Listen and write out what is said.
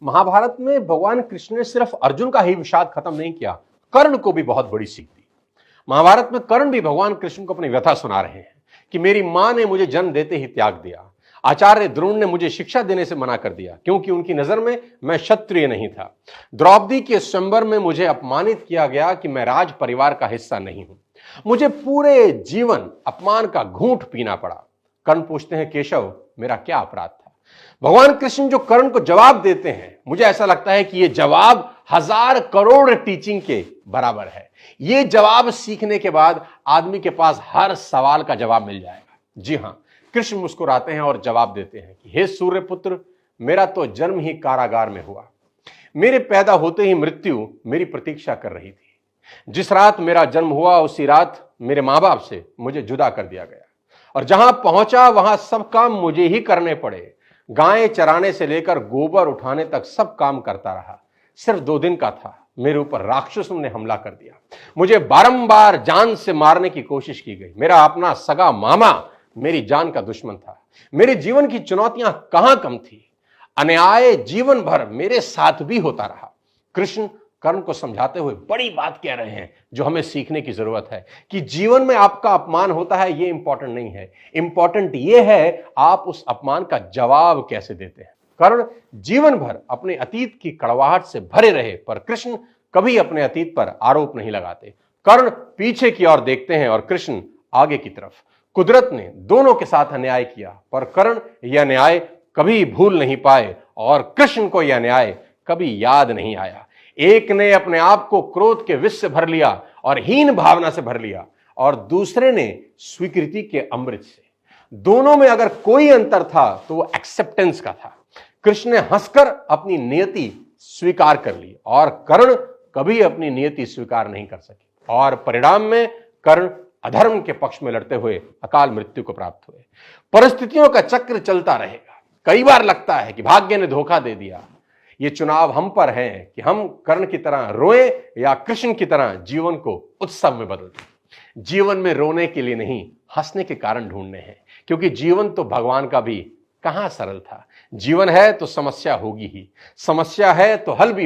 महाभारत में भगवान कृष्ण ने सिर्फ अर्जुन का ही विषाद खत्म नहीं किया, कर्ण को भी बहुत बड़ी सीख दी। महाभारत में कर्ण भी भगवान कृष्ण को अपनी व्यथा सुना रहे हैं कि मेरी मां ने मुझे जन्म देते ही त्याग दिया, आचार्य द्रोण ने मुझे शिक्षा देने से मना कर दिया क्योंकि उनकी नजर में मैं क्षत्रिय नहीं था। द्रौपदी के स्वयंवर में मुझे अपमानित किया गया कि मैं राज परिवार का हिस्सा नहीं हूं। मुझे पूरे जीवन अपमान का घूंट पीना पड़ा। कर्ण पूछते हैं, केशव मेरा क्या अपराध था? भगवान कृष्ण जो कर्ण को जवाब देते हैं, मुझे ऐसा लगता है कि यह जवाब 1000 करोड़ टीचिंग के बराबर है। यह जवाब सीखने के बाद आदमी के पास हर सवाल का जवाब मिल जाएगा। जी हां, कृष्ण मुस्कुराते हैं और जवाब देते हैं कि हे सूर्यपुत्र, मेरा तो जन्म ही कारागार में हुआ। मेरे पैदा होते ही मृत्यु मेरी प्रतीक्षा कर रही थी। जिस रात मेरा जन्म हुआ उसी रात मेरे मां बाप से मुझे जुदा कर दिया गया और जहां पहुंचा वहां सब काम मुझे ही करने पड़े। गायें चराने से लेकर गोबर उठाने तक सब काम करता रहा। सिर्फ 2 दिन का था, मेरे ऊपर राक्षसों ने हमला कर दिया। मुझे बारंबार जान से मारने की कोशिश की गई। मेरा अपना सगा मामा मेरी जान का दुश्मन था। मेरे जीवन की चुनौतियां कहां कम थी। अन्याय जीवन भर मेरे साथ भी होता रहा। कृष्ण कर्ण को समझाते हुए बड़ी बात कह रहे हैं जो हमें सीखने की जरूरत है कि जीवन में आपका अपमान होता है, यह इंपॉर्टेंट नहीं है। इंपॉर्टेंट यह है आप उस अपमान का जवाब कैसे देते हैं। कर्ण जीवन भर अपने अतीत की कड़वाहट से भरे रहे, पर कृष्ण कभी अपने अतीत पर आरोप नहीं लगाते। कर्ण पीछे की ओर देखते हैं और कृष्ण आगे की तरफ। कुदरत ने दोनों के साथ अन्याय किया, पर कर्ण यह अन्याय कभी भूल नहीं पाए और कृष्ण को यह अन्याय कभी याद नहीं आया। एक ने अपने आप को क्रोध के विष से भर लिया और हीन भावना से भर लिया, और दूसरे ने स्वीकृति के अमृत से। दोनों में अगर कोई अंतर था तो वो एक्सेप्टेंस का था। कृष्ण ने हंसकर अपनी नियति स्वीकार कर ली और कर्ण कभी अपनी नियति स्वीकार नहीं कर सके, और परिणाम में कर्ण अधर्म के पक्ष में लड़ते हुए अकाल मृत्यु को प्राप्त हुए। परिस्थितियों का चक्र चलता रहेगा। कई बार लगता है कि भाग्य ने धोखा दे दिया। ये चुनाव हम पर है कि हम कर्ण की तरह रोएं या कृष्ण की तरह जीवन को उत्सव में बदल दें। जीवन में रोने के लिए नहीं, हंसने के कारण ढूंढने हैं, क्योंकि जीवन तो भगवान का भी कहां सरल था। जीवन है तो समस्या होगी ही, समस्या है तो हल भी